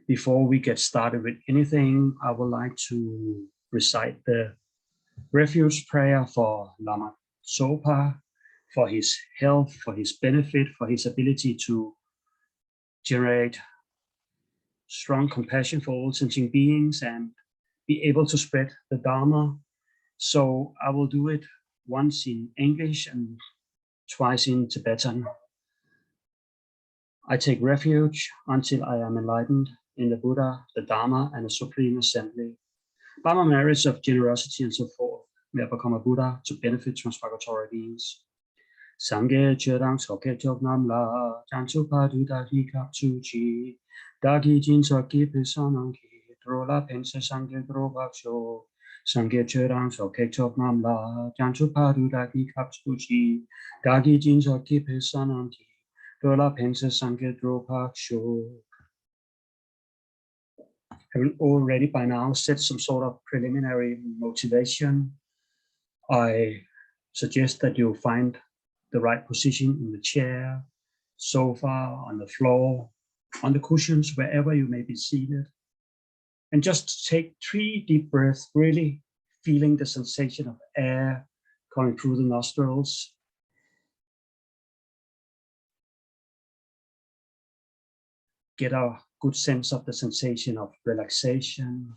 Before we get started with anything, I would like to recite the refuge prayer for Lama Zopa, for his health, for his benefit, for his ability to generate strong compassion for all sentient beings and be able to spread the Dharma. So I will do it once in English and twice in Tibetan. I take refuge until I am enlightened in the Buddha, the Dharma, and the Supreme Assembly. By my merits of generosity and so forth, may I become a Buddha to benefit transmigratory beings. Sangye chirang soke chok nam la, jansu padu dagi kap chi, dagi jin soki pisananki, drola pense sangye drobaksho. Sangye chirang soke chok nam la, jansu padu dagi kap chi, dagi jin soki pisananki, drola pense sangye drobaksho. Having already by now set some sort of preliminary motivation, I suggest that you find the right position in the chair, sofa, on the floor, on the cushions, wherever you may be seated. And just take 3 deep breaths, really feeling the sensation of air coming through the nostrils. Get a good sense of the sensation of relaxation.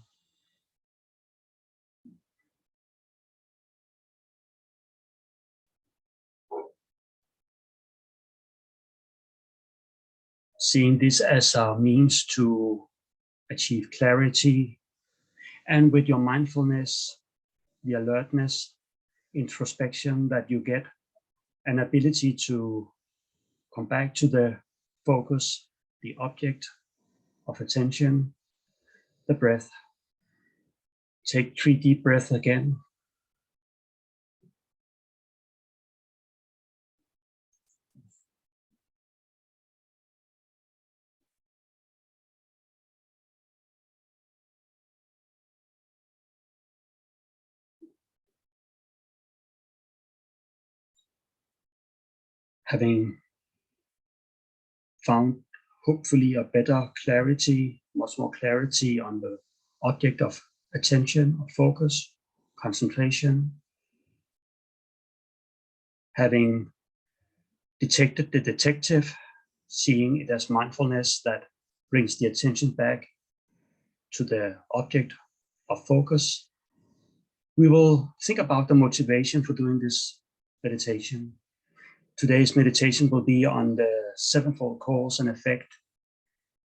Seeing this as a means to achieve clarity, and with your mindfulness, the alertness, introspection that you get, an ability to come back to the focus, the object of attention, the breath. Take 3 deep breaths again. Having found hopefully a better clarity, much more clarity on the object of attention, of focus, concentration. Having detected the detective, seeing it as mindfulness that brings the attention back to the object of focus, we will think about the motivation for doing this meditation. Today's meditation will be on the 7-fold cause and effect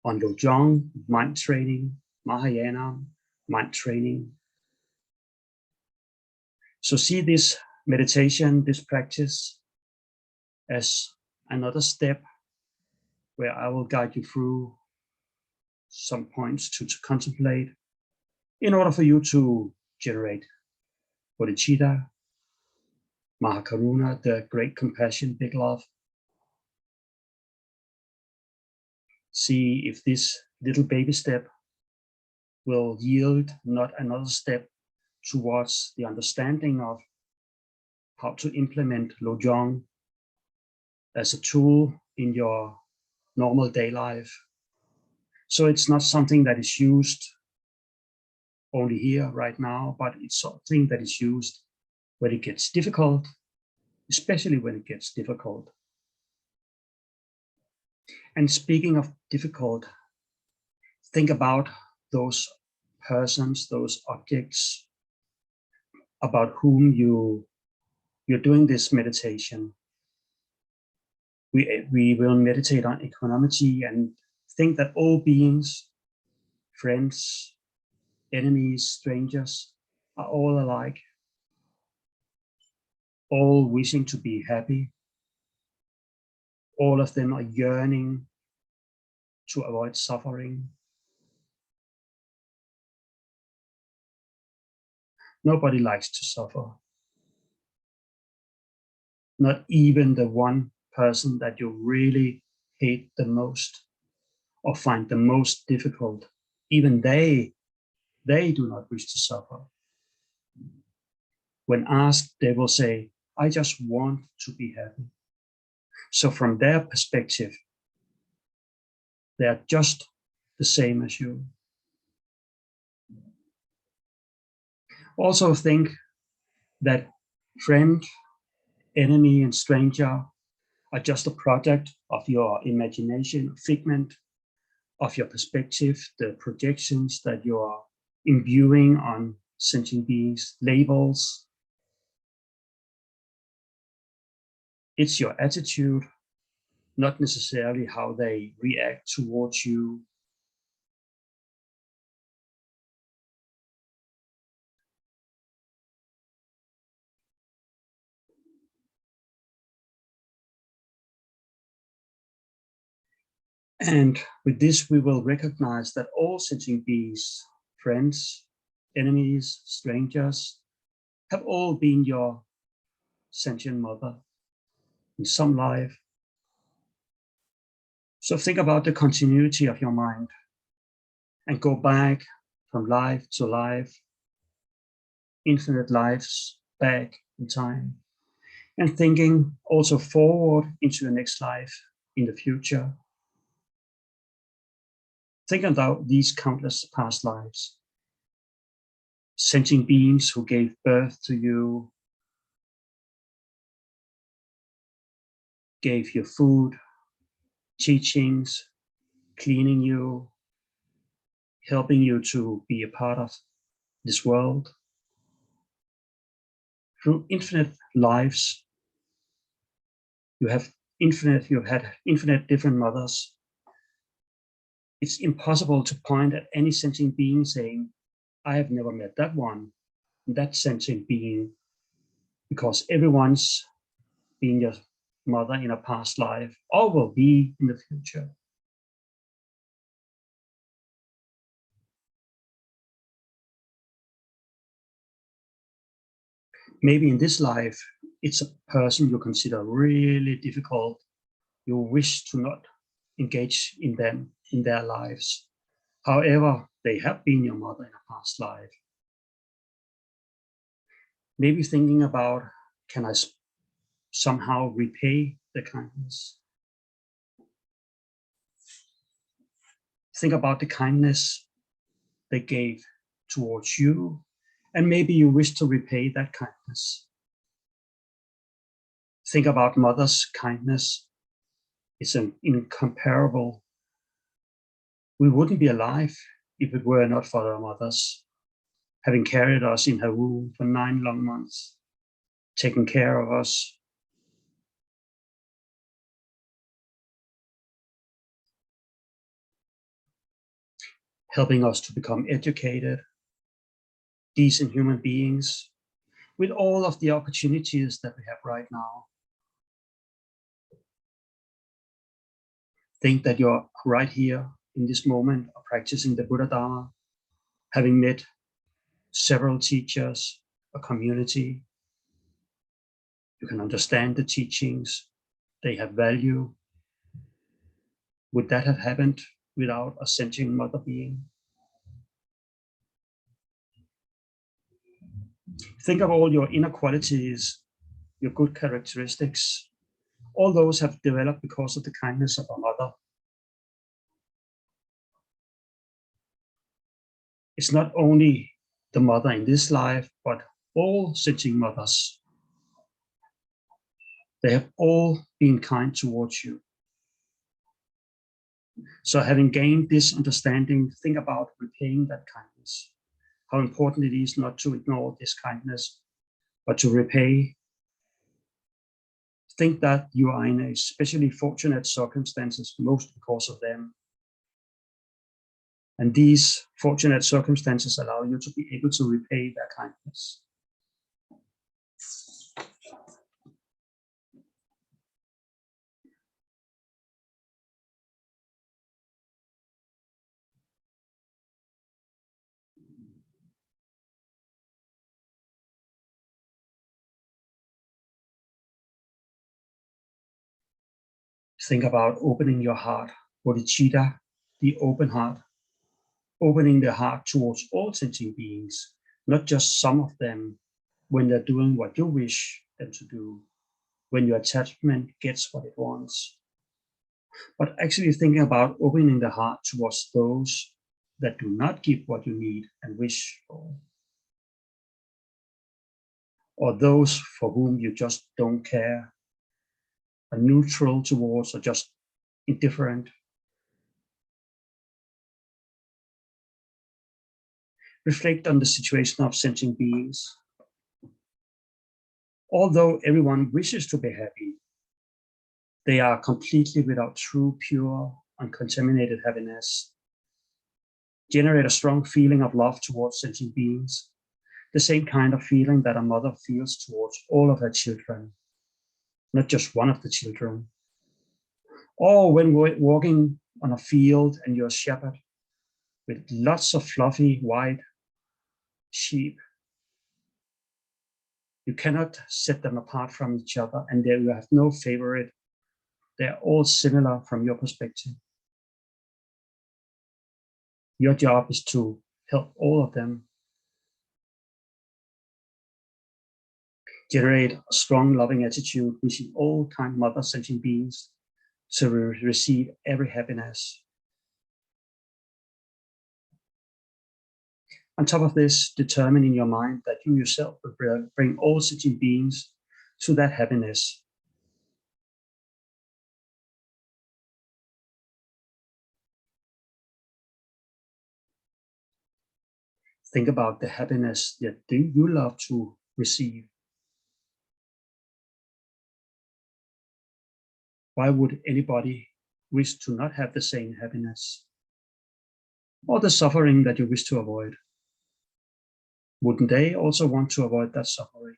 on Lojong, mind training, Mahayana, mind training. So see this meditation, this practice, as another step where I will guide you through some points to contemplate in order for you to generate bodhicitta, Mahakaruna, the great compassion, big love. See if this little baby step will yield not another step towards the understanding of how to implement Lojong as a tool in your normal day life. So it's not something that is used only here right now, but it's something that is used when it gets difficult, especially when it gets difficult. And speaking of difficult, think about those persons, those objects about whom you're doing this meditation. We will meditate on equanimity and think that all beings, friends, enemies, strangers, are all alike, all wishing to be happy. All of them are yearning to avoid suffering. Nobody likes to suffer. Not even the one person that you really hate the most or find the most difficult. Even they do not wish to suffer. When asked, they will say, I just want to be happy. So from their perspective, they are just the same as you. Also think that friend, enemy, and stranger are just a product of your imagination, figment of your perspective, the projections that you are imbuing on sentient beings, labels. It's your attitude, not necessarily how they react towards you. And with this, we will recognize that all sentient beings, friends, enemies, strangers, have all been your sentient mother in some life. So think about the continuity of your mind and go back from life to life, infinite lives back in time, and thinking also forward into the next life in the future. Think about these countless past lives, sentient beings who gave birth to you, gave you food, teachings, cleaning you, helping you to be a part of this world. Through infinite lives, you've had infinite different mothers. It's impossible to point at any sentient being saying, I have never met that one, that sentient being, because everyone's been your mother in a past life or will be in the future. Maybe in this life, it's a person you consider really difficult. You wish to not engage in them, in their lives. However, they have been your mother in a past life. Maybe thinking about, can I somehow repay the kindness? Think about the kindness they gave towards you, and maybe you wish to repay that kindness. Think about mother's kindness. It's an incomparable. We wouldn't be alive if it were not for our mothers, having carried us in her womb for 9 long months, taking care of us, helping us to become educated, decent human beings, with all of the opportunities that we have right now. Think that you're right here in this moment of practicing the Buddha Dharma, having met several teachers, a community. You can understand the teachings, they have value. Would that have happened without a sentient mother being? Think of all your inner qualities, your good characteristics. All those have developed because of the kindness of our mother. It's not only the mother in this life, but all sentient mothers. They have all been kind towards you. So having gained this understanding, think about repaying that kindness. How important it is not to ignore this kindness, but to repay. Think that you are in especially fortunate circumstances, most because of them. And these fortunate circumstances allow you to be able to repay their kindness. Think about opening your heart, bodhicitta, the open heart, opening the heart towards all sentient beings, not just some of them when they're doing what you wish them to do, when your attachment gets what it wants. but actually thinking about opening the heart towards those that do not give what you need and wish for, or those for whom you just don't care, are neutral towards, or just indifferent. Reflect on the situation of sentient beings. Although everyone wishes to be happy, they are completely without true, pure, uncontaminated happiness. Generate a strong feeling of love towards sentient beings, the same kind of feeling that a mother feels towards all of her children, not just one of the children. Or when walking on a field and you're a shepherd with lots of fluffy white sheep, you cannot set them apart from each other, and there you have no favorite. They're all similar from your perspective. Your job is to help all of them. Generate a strong, loving attitude, wishing all kind mother sentient beings to receive every happiness. On top of this, determine in your mind that you yourself will bring all sentient beings to that happiness. Think about the happiness that you love to receive. Why would anybody wish to not have the same happiness? Or the suffering that you wish to avoid? Wouldn't they also want to avoid that suffering?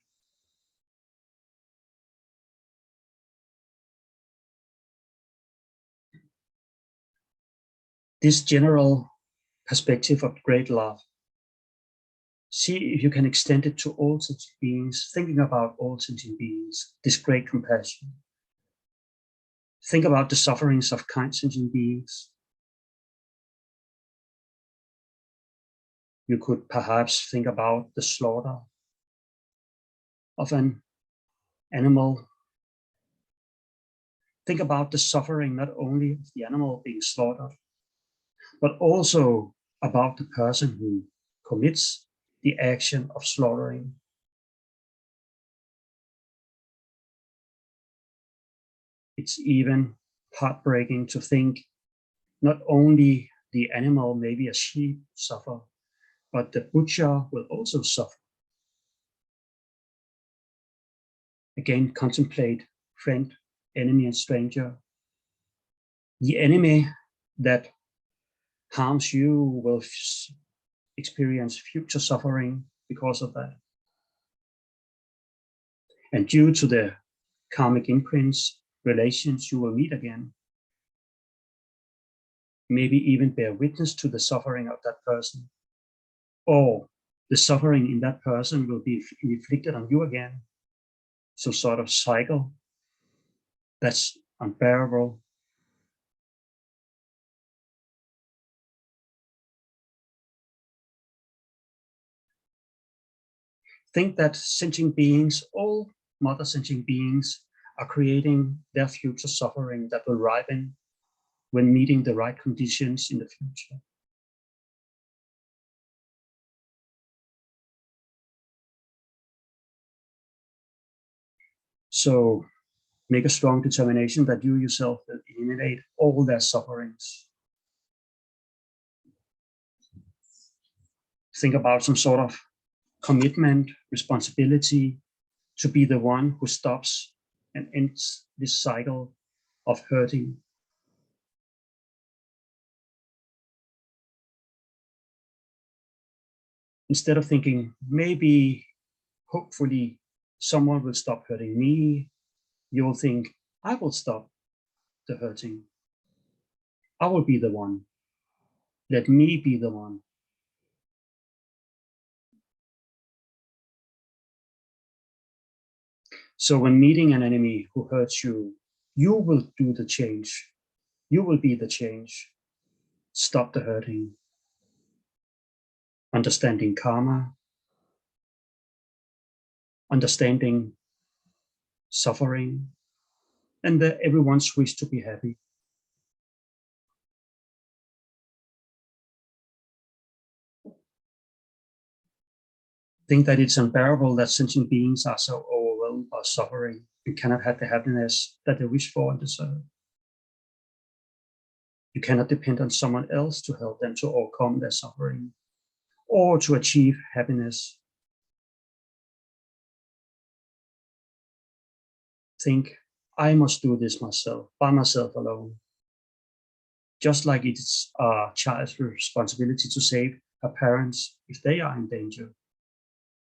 This general perspective of great love, see if you can extend it to all sentient beings, thinking about all sentient beings, this great compassion. Think about the sufferings of kind sentient beings. You could perhaps think about the slaughter of an animal. Think about the suffering not only of the animal being slaughtered, but also about the person who commits the action of slaughtering. It's even heartbreaking to think not only the animal, maybe a sheep, suffer, but the butcher will also suffer. Again, contemplate friend, enemy, and stranger. The enemy that harms you will experience future suffering because of that. And due to the karmic imprints, relations, you will meet again. Maybe even bear witness to the suffering of that person. Or the suffering in that person will be inflicted on you again. So sort of cycle that's unbearable. Think that sentient beings, all mother sentient beings, are creating their future suffering that will ripen when meeting the right conditions in the future. So make a strong determination that you yourself will eliminate all their sufferings. Think about some sort of commitment, responsibility to be the one who stops and ends this cycle of hurting. Instead of thinking, maybe, hopefully, someone will stop hurting me, you will think, I will stop the hurting. I will be the one. Let me be the one. So when meeting an enemy who hurts you, you will do the change. You will be the change. Stop the hurting. Understanding karma. Understanding suffering. And everyone's wish to be happy. Think that it's unbearable that sentient beings are so overwhelmed by suffering and cannot have the happiness that they wish for and deserve. You cannot depend on someone else to help them to overcome their suffering or to achieve happiness. Think, I must do this myself, by myself alone. Just like it's a child's responsibility to save her parents if they are in danger.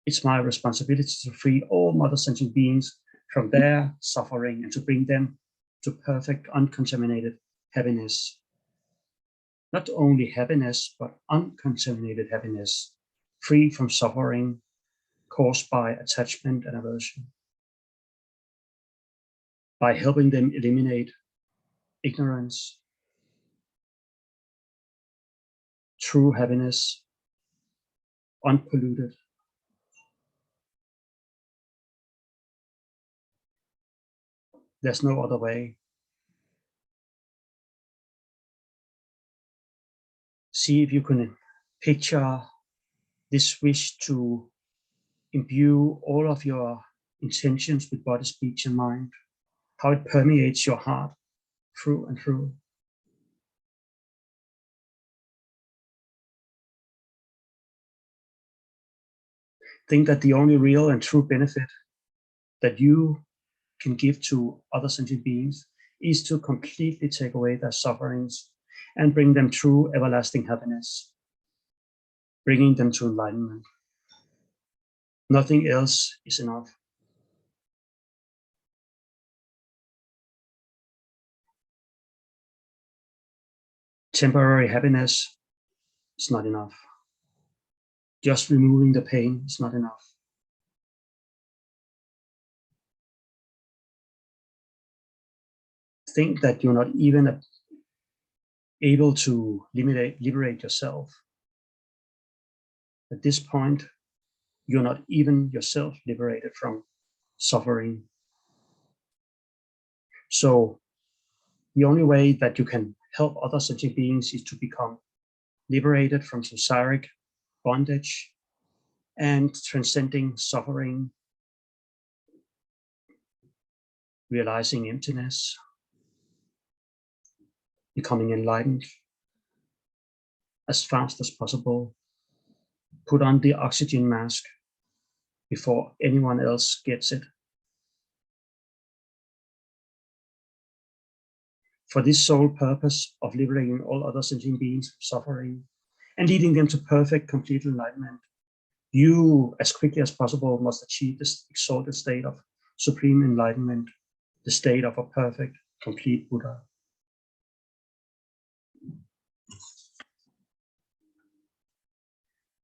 It's my responsibility to free all mother sentient beings from their suffering and to bring them to perfect, uncontaminated happiness. Not only happiness, but uncontaminated happiness, free from suffering caused by attachment and aversion. By helping them eliminate ignorance, true happiness, unpolluted. There's no other way. See if you can picture this wish to imbue all of your intentions with body, speech, and mind, how it permeates your heart through and through. Think that the only real and true benefit that you can give to other sentient beings is to completely take away their sufferings and bring them true everlasting happiness, bringing them to enlightenment. Nothing else is enough. Temporary happiness is not enough. Just removing the pain is not enough. Think that you're not even able to liberate yourself. At this point, you're not even yourself liberated from suffering. So the only way that you can help other sentient beings is to become liberated from samsaric bondage and transcending suffering, realizing emptiness, becoming enlightened as fast as possible. Put on the oxygen mask before anyone else gets it. For this sole purpose of liberating all other sentient beings from suffering and leading them to perfect, complete enlightenment, you, as quickly as possible, must achieve this exalted state of supreme enlightenment, the state of a perfect, complete Buddha.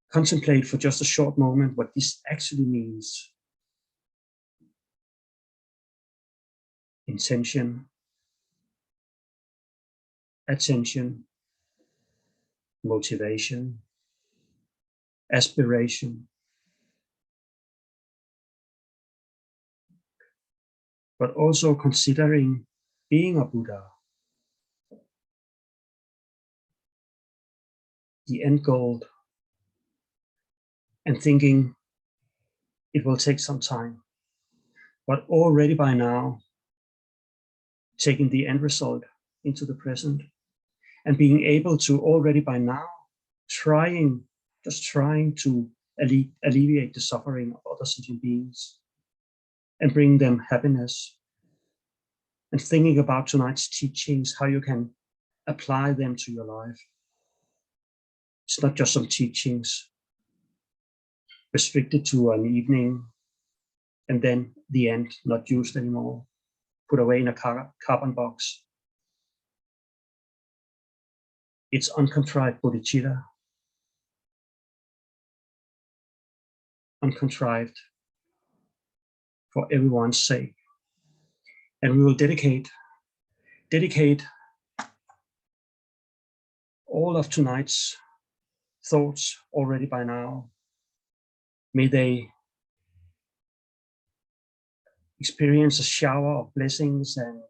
Contemplate for just a short moment what this actually means. Intention, attention, motivation, aspiration, but also considering being a Buddha, the end goal, and thinking it will take some time, but already by now, taking the end result into the present and being able to already by now, just trying to alleviate the suffering of other sentient beings and bring them happiness, and thinking about tonight's teachings, how you can apply them to your life. It's not just some teachings restricted to an evening and then the end, not used anymore, put away in a carbon box. It's uncontrived bodhicitta, uncontrived for everyone's sake. And we will dedicate all of tonight's thoughts already by now. May they experience a shower of blessings and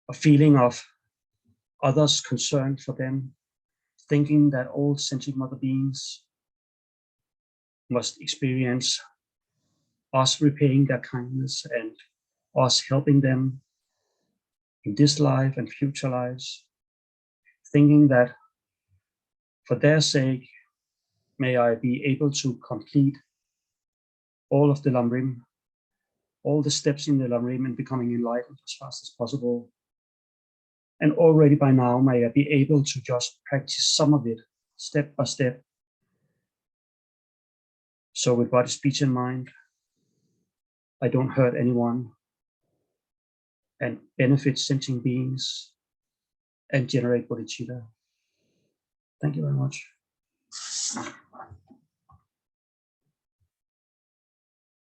a feeling of others' concern for them, thinking that all sentient mother beings must experience us repaying their kindness and us helping them in this life and future lives, thinking that for their sake, may I be able to complete all of the Lamrim, all the steps in the Lamrim, and becoming enlightened as fast as possible. And already by now, may I be able to just practice some of it step by step. So with body, speech, and mind, I don't hurt anyone and benefit sentient beings and generate bodhicitta. Thank you very much.